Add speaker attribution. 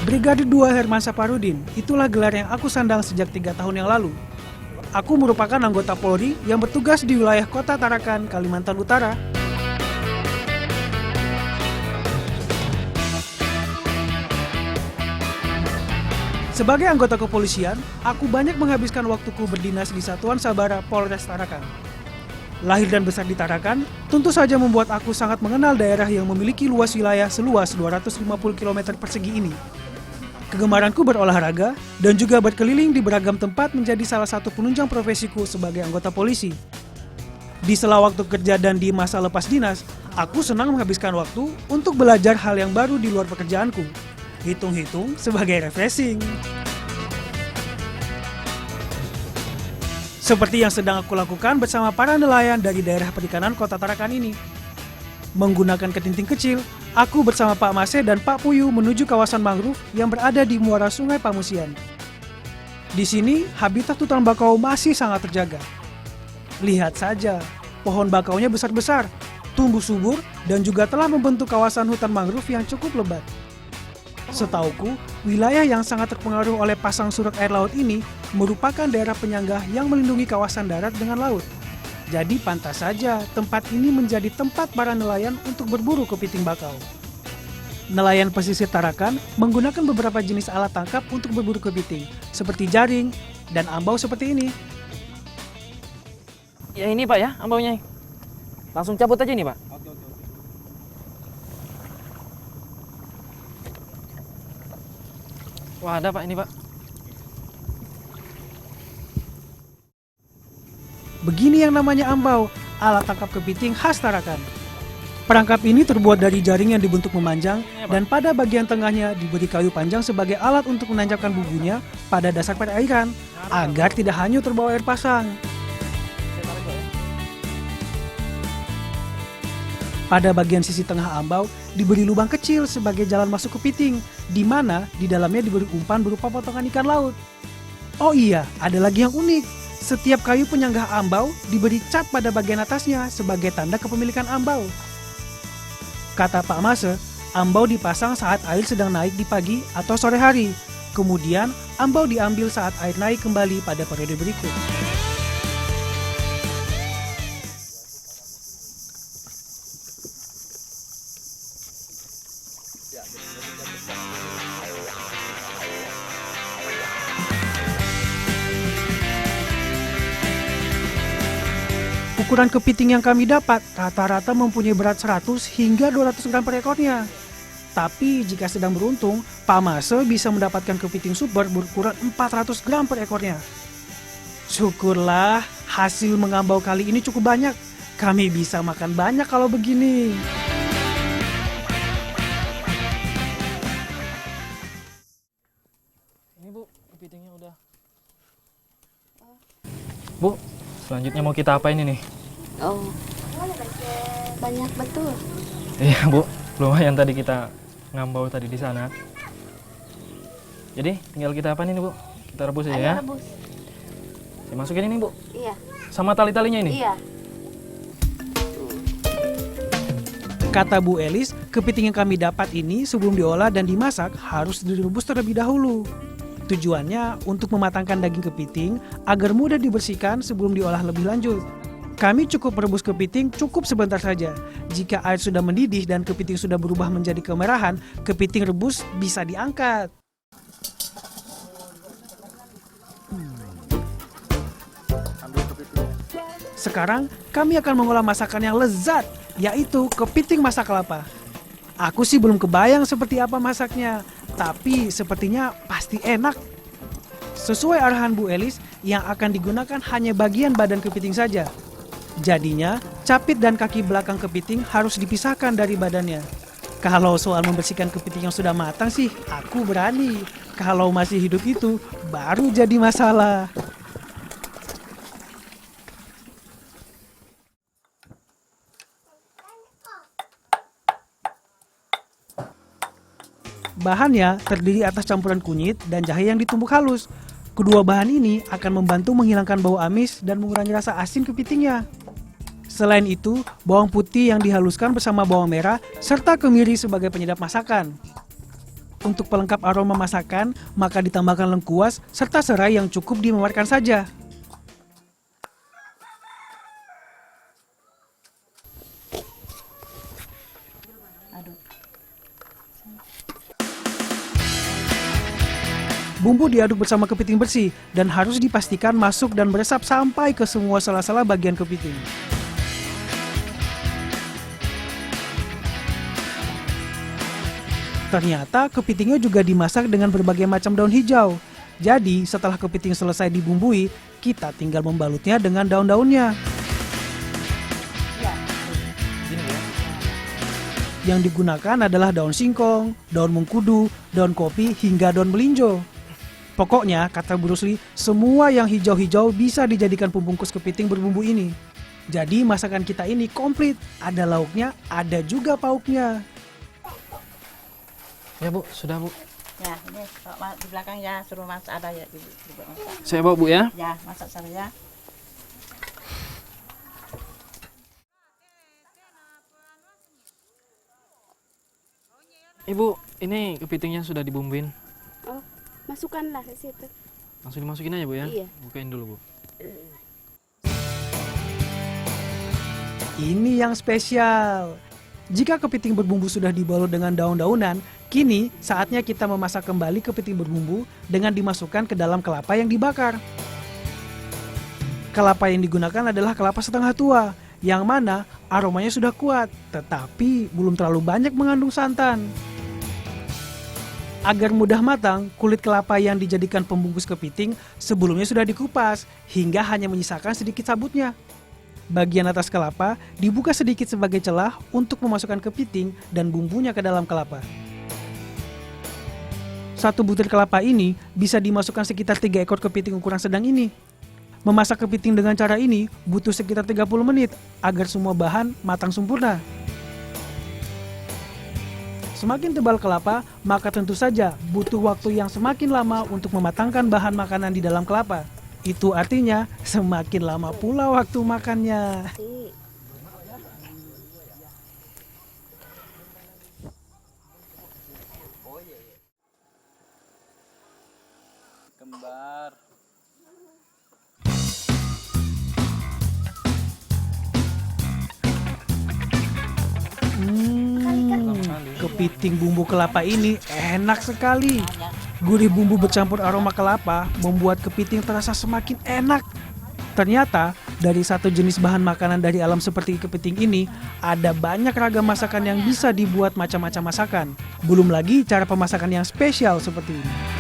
Speaker 1: Brigadir 2 Herman Saparudin, itulah gelar yang aku sandang sejak 3 tahun yang lalu. Aku merupakan anggota Polri yang bertugas di wilayah Kota Tarakan, Kalimantan Utara. Sebagai anggota kepolisian, aku banyak menghabiskan waktuku berdinas di Satuan Sabara Polres Tarakan. Lahir dan besar di Tarakan, tentu saja membuat aku sangat mengenal daerah yang memiliki luas wilayah seluas 250 km persegi ini. Kegemaranku berolahraga dan juga berkeliling di beragam tempat menjadi salah satu penunjang profesiku sebagai anggota polisi. Di sela waktu kerja dan di masa lepas dinas, aku senang menghabiskan waktu untuk belajar hal yang baru di luar pekerjaanku. Hitung-hitung sebagai refreshing. Seperti yang sedang aku lakukan bersama para nelayan dari daerah perikanan Kota Tarakan ini. Menggunakan ketinting kecil, aku bersama Pak Mase dan Pak Puyu menuju kawasan mangrove yang berada di muara Sungai Pamusian. Di sini, habitat hutan bakau masih sangat terjaga. Lihat saja, pohon bakaunya besar-besar, tumbuh subur, dan juga telah membentuk kawasan hutan mangrove yang cukup lebat. Setauku, wilayah yang sangat terpengaruh oleh pasang surut air laut ini merupakan daerah penyangga yang melindungi kawasan darat dengan laut. Jadi pantas saja tempat ini menjadi tempat para nelayan untuk berburu kepiting bakau. Nelayan pesisir Tarakan menggunakan beberapa jenis alat tangkap untuk berburu kepiting, seperti jaring dan ambau seperti ini.
Speaker 2: Ya ini Pak ya, ambaunya. Langsung cabut aja nih Pak. Wah ada Pak ini Pak.
Speaker 1: Begini yang namanya ambau, alat tangkap kepiting khas Tarakan. Perangkap ini terbuat dari jaring yang dibentuk memanjang dan pada bagian tengahnya diberi kayu panjang sebagai alat untuk menancapkan bubunya pada dasar perairan agar tidak hanyut terbawa air pasang. Pada bagian sisi tengah ambau diberi lubang kecil sebagai jalan masuk kepiting, di mana di dalamnya diberi umpan berupa potongan ikan laut. Oh iya, ada lagi yang unik. Setiap kayu penyanggah ambau diberi cat pada bagian atasnya sebagai tanda kepemilikan ambau. Kata Pak Mase, ambau dipasang saat air sedang naik di pagi atau sore hari. Kemudian, ambau diambil saat air naik kembali pada periode berikut. Ukuran kepiting yang kami dapat rata-rata mempunyai berat 100 hingga 200 gram per ekornya. Tapi jika sedang beruntung, Pak Mase bisa mendapatkan kepiting super berukuran 400 gram per ekornya. Syukurlah hasil mengambau kali ini cukup banyak. Kami bisa makan banyak kalau begini.
Speaker 2: Ini Bu, kepitingnya udah. Bu, selanjutnya mau kita apa ini nih?
Speaker 3: Oh, banyak betul.
Speaker 2: Iya Bu, lumayan tadi kita ngambau tadi di sana. Jadi tinggal kita apa nih Bu? Kita rebus aja ya?
Speaker 3: Rebus.
Speaker 2: Saya masukin ini Bu?
Speaker 3: Iya.
Speaker 2: Sama tali-talinya ini?
Speaker 3: Iya.
Speaker 1: Kata Bu Elis, kepiting yang kami dapat ini sebelum diolah dan dimasak harus direbus terlebih dahulu. Tujuannya untuk mematangkan daging kepiting agar mudah dibersihkan sebelum diolah lebih lanjut. Kami cukup merebus kepiting cukup sebentar saja. Jika air sudah mendidih dan kepiting sudah berubah menjadi kemerahan, kepiting rebus bisa diangkat. Sekarang kami akan mengolah masakan yang lezat, yaitu kepiting masak kelapa. Aku sih belum kebayang seperti apa masaknya, tapi sepertinya pasti enak. Sesuai arahan Bu Elis, yang akan digunakan hanya bagian badan kepiting saja. Jadinya, capit dan kaki belakang kepiting harus dipisahkan dari badannya. Kalau soal membersihkan kepiting yang sudah matang sih, aku berani. Kalau masih hidup itu, baru jadi masalah. Bahannya terdiri atas campuran kunyit dan jahe yang ditumbuk halus. Kedua bahan ini akan membantu menghilangkan bau amis dan mengurangi rasa asin kepitingnya. Selain itu, bawang putih yang dihaluskan bersama bawang merah serta kemiri sebagai penyedap masakan. Untuk pelengkap aroma masakan, maka ditambahkan lengkuas serta serai yang cukup dimemarkan saja. Bumbu diaduk bersama kepiting bersih dan harus dipastikan masuk dan meresap sampai ke semua sela-sela bagian kepiting. Ternyata kepitingnya juga dimasak dengan berbagai macam daun hijau. Jadi setelah kepiting selesai dibumbui, kita tinggal membalutnya dengan daun-daunnya. Yang digunakan adalah daun singkong, daun mengkudu, daun kopi, hingga daun melinjo. Pokoknya, kata Bruce Lee, semua yang hijau-hijau bisa dijadikan pembungkus kepiting berbumbu ini. Jadi masakan kita ini komplit, ada lauknya, ada juga pauknya.
Speaker 2: Ya Bu, sudah Bu.
Speaker 4: Ya, ini di belakang ya, suruh masak ada ya, ibu masak.
Speaker 2: Saya bawa Bu ya.
Speaker 4: Ya, masak sana ya.
Speaker 2: Ibu, ini kepitingnya sudah dibumbuin.
Speaker 3: Oh, masukkanlah ke situ.
Speaker 2: Langsung dimasukin aja Bu ya.
Speaker 3: Iya.
Speaker 2: Bukain dulu Bu.
Speaker 1: Ini yang spesial. Jika kepiting berbumbu sudah dibalut dengan daun-daunan, kini saatnya kita memasak kembali kepiting berbumbu dengan dimasukkan ke dalam kelapa yang dibakar. Kelapa yang digunakan adalah kelapa setengah tua, yang mana aromanya sudah kuat, tetapi belum terlalu banyak mengandung santan. Agar mudah matang, kulit kelapa yang dijadikan pembungkus kepiting sebelumnya sudah dikupas, hingga hanya menyisakan sedikit sabutnya. Bagian atas kelapa dibuka sedikit sebagai celah untuk memasukkan kepiting dan bumbunya ke dalam kelapa. Satu butir kelapa ini bisa dimasukkan sekitar 3 ekor kepiting ukuran sedang ini. Memasak kepiting dengan cara ini butuh sekitar 30 menit agar semua bahan matang sempurna. Semakin tebal kelapa, maka tentu saja butuh waktu yang semakin lama untuk mematangkan bahan makanan di dalam kelapa. Itu artinya semakin lama pula waktu makannya.
Speaker 5: Kembar.
Speaker 1: Kepiting bumbu kelapa ini enak sekali. Gurih bumbu bercampur aroma kelapa membuat kepiting terasa semakin enak. Ternyata dari satu jenis bahan makanan dari alam seperti kepiting ini, ada banyak ragam masakan yang bisa dibuat macam-macam masakan. Belum lagi cara pemasakan yang spesial seperti ini.